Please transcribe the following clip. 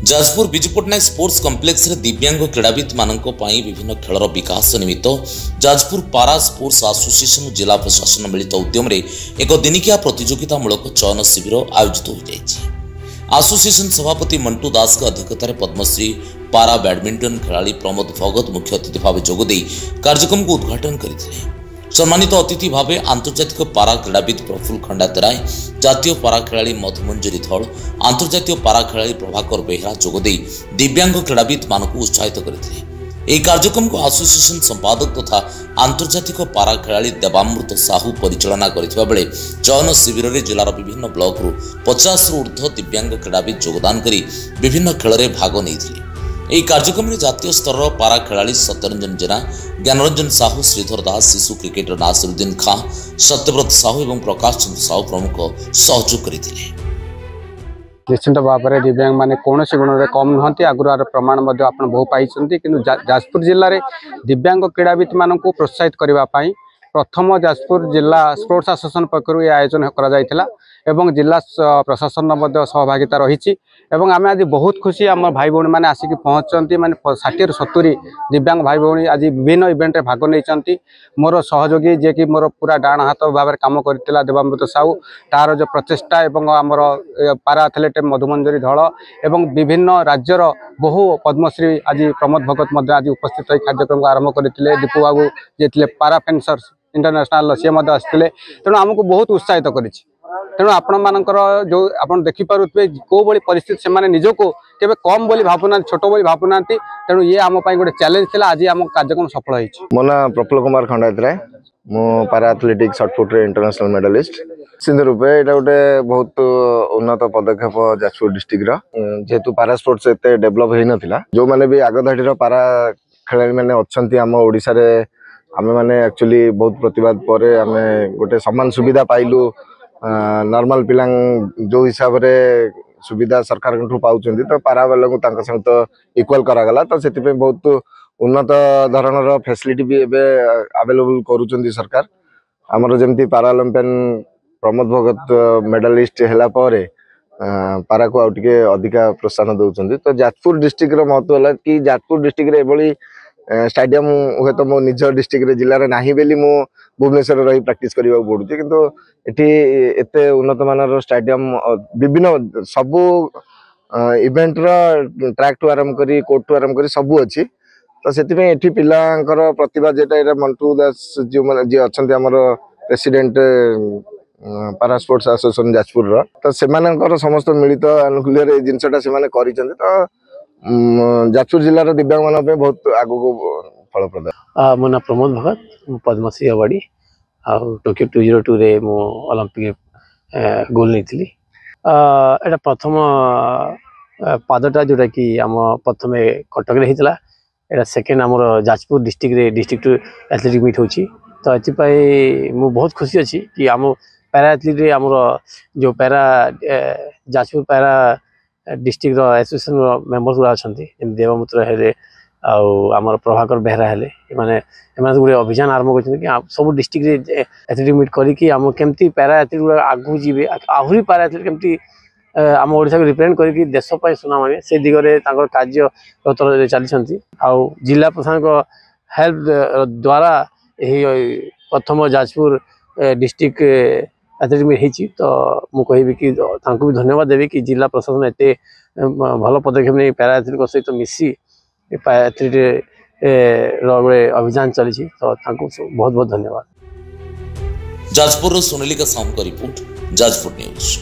Jajpur Biju Patnaik sports complex रे दिव्यांग क्रीड़ाविद मानक पई विभिन्न खेलर विकास निमित्त जाजपुर पारा स्पोर्ट्स एसोसिएशन जिला प्रशासन मिलित उद्यम रे एक दिनिकिया प्रतियोगितामूलक चयन शिविर आयोजित हो जायछि। एसोसिएशन सभापति मंटू दास के अध्यक्षतार पद्मश्री पारा बैडमिंटन खेलाड़ी प्रमोद भगत मुख्य अतिथि भाव जोगदे कार्यक्रम को उद्घाटन करथिले। सम्मानित अतिथि भाव आंतर्जातिक पारा क्रीड़ाविद प्रफुल्ल खंडात राय, जातीय पारा खेलाड़ी मधुमंजरी धल, आंतर्जातीय पारा खेलाड़ी प्रभाकर बेहरा जोगदे दिव्यांग क्रीड़ाविद मानक उत्साहित करथिले। ଏହି କାର୍ଯ୍ୟକ୍ରମକୁ ଆସୋସିଏସନ ସମ୍ପାଦକ ତଥା ଆନ୍ତର୍ଜାତିକ ପାରା ଖେଳାଳି ଦେବାମୃତ ସାହୁ ପରିଚାଳନା କରିଥିବା ବେଳେ ଚୟନ ଶିବିରରେ ଜିଲ୍ଲାର ବିଭିନ୍ନ ବ୍ଲକରୁ 50ରୁ ଊର୍ଦ୍ଧ୍ୱ ଦିବ୍ୟାଙ୍ଗ କ୍ରୀଡ଼ାବିତ ଯୋଗଦାନ କରି ବିଭିନ୍ନ ଖେଳରେ ଭାଗ ନେଇଥିଲେ। ଏହି କାର୍ଯ୍ୟକ୍ରମରେ ଜାତୀୟ ସ୍ତରର ପାରା ଖେଳାଳି ସତ୍ୟରଞ୍ଜନ ଜେନା, ଜ୍ଞାନରଞ୍ଜନ ସାହୁ, ଶ୍ରୀଧର ଦାସ, ଶିଶୁ କ୍ରିକେଟର ନାସିରୁଦ୍ଦିନ ଖାଁ, ସତ୍ୟବ୍ରତ ସାହୁ ଏବଂ ପ୍ରକାଶ ଚନ୍ଦ୍ର ସାହୁ ପ୍ରମୁଖ ସହଯୋଗ କରିଥିଲେ। निश्चित भाव में दिव्यांग मैंने कौन सी गुण में कम नुहति आगुर प्रमाण आप बहु पाई कि जाजपुर जिले में दिव्यांग क्रीड़ाविद मान प्रोत्साहित करने प्रथम जाजपुर जिला स्पोर्ट्स एसोसिएशन पक्षर यह आयोजन कर जिला प्रशासन सहभागिता रही। आम आज बहुत खुशी आम भाई भौणी मैंने आसिक पहुँचती मैंने 60 ରୁ 70 दिव्यांग भाई भौणी आज विभिन्न इवेंट में भाग नहीं। मोर सहयोगी जे कि मोर पूरा डाण हाथ भाव में कम करता देवामृत साहू तार जो प्रचेषा और आमर पारा एथलेट मधुमंजरी धल और विभिन्न राज्यर बहु पद्मश्री आज प्रमोद भगत आज उपस्थित कार्यक्रम को आरंभ करते। दीपू बाबू जे पारा फेन्सर्स इंटरनेशनल सी आसते तेणु आमको बहुत उत्साहित कर तेणु आपण मानकर जो आप देखिपे कौ भाई परिस्थिति से निजक के कम बोली भावुना छोट बोली भावुना तेणु ये आम गोटे चैलेंज था। आज आम कार्यक्रम सफल हो। मो ना प्रफुल्ल कुमार खंडात राय, मु पारा एथलेटिक्स शॉर्टपुट इंटरनेशनल मेडलिस्ट। निश्चित रूपे यहाँ गोटे बहुत उन्नत पदक्षेप जाजपुर डिस्ट्रिक्ट जेहेतु पारा स्पोर्ट्स एत डेभलप हो नाला जो मैंने भी आगधाड़ी पारा खेलाड़ी मैंने अच्छा आम ओडिशा रे आमे माने एक्चुअली बहुत प्रतिवाद पर आम गोटे समान सुविधा पाइलु। नॉर्मल पिला जो हिसाब रे सुविधा सरकार पाँच तो पारा वाला को सहित इक्वल करागला तो से बहुत उन्नत धरणर फैसिलिटी भी अवेलेबल करुँच सरकार। आमर जमती पारालंपियन प्रमोद भगत मेडलिस्ट है पारा को आउटे अधिका प्रोत्साहन दौरान। तो जाजपुर डिस्ट्रिक्ट महत्व है कि जाजपुर डिस्ट्रिक्ट एभली स्टेडियम हुए तो मो निज डिस्ट्रिक्ट जिले में नहीं बेली मु भुवनेश्वर रही प्रैक्टिस करने को पड़ुची किंतु एटी एते उन्नत मानर स्टेडियम विभिन्न सबू इवेंट रो ट्रैक टू आरंभ करी कोर्ट टू आरंभ करी सबू अच्छी। तो से एटी पिलांकर प्रतिभा जेटा मंटू दास जो मैंने जी अच्छा आमर प्रेसिडेंट पारा स्पोर्ट्स एसोसिएशन जाजपुर तो से समस्त मिलित आनुकूल्य जिनसा से तो जाजपुर जिलार दिव्यांग मान बहुत आगु को फलप्रद। मो ना प्रमोद भगत, पद्मश्री अवार्डी टोकियो 2002 रे मो ओलंपिक गोल नहीं थी। एटा प्रथम पादटा जोटा कि आम प्रथम कटक रे हितला एटा सेकेंड आमर जाजपुर डिस्ट्रिक्ट रे डिस्ट्रिक्ट एथलेटिक मीट होची। तो एथि मु बहुत खुशी अच्छी कि आम पैरा एथलीट रे आमर जो para Jajpur para district association members गुड़ा अच्छा देवमूत्र है आमर प्रभाकर बेहरा है गोटे अभियान आरंभ कर सब डिस्ट्रिक्ट एथलेटिक मीट करमती पैरा एथलीट गुड़ा आगू जी आहरी पैरा एथलीट केमती आम ओडिशा को रिप्रेजेंट करके देश सुना माने से दिगरे कार्य चलती जिला प्रशासन को हेल्प द्वारा यही प्रथम जाजपुर डिस्ट्रिक्ट एथलेटिक मीट होती। तो मुझे कि भी धन्यवाद देवी कि जिला प्रशासन एत भल पदक्षेप नहीं पैरा एथलीट सहित मिसी एथलीट गोटे अभियान चली तो बहुत बहुत धन्यवाद। जाजपुर सोनालिका साहू का रिपोर्ट, जाजपुर न्यूज।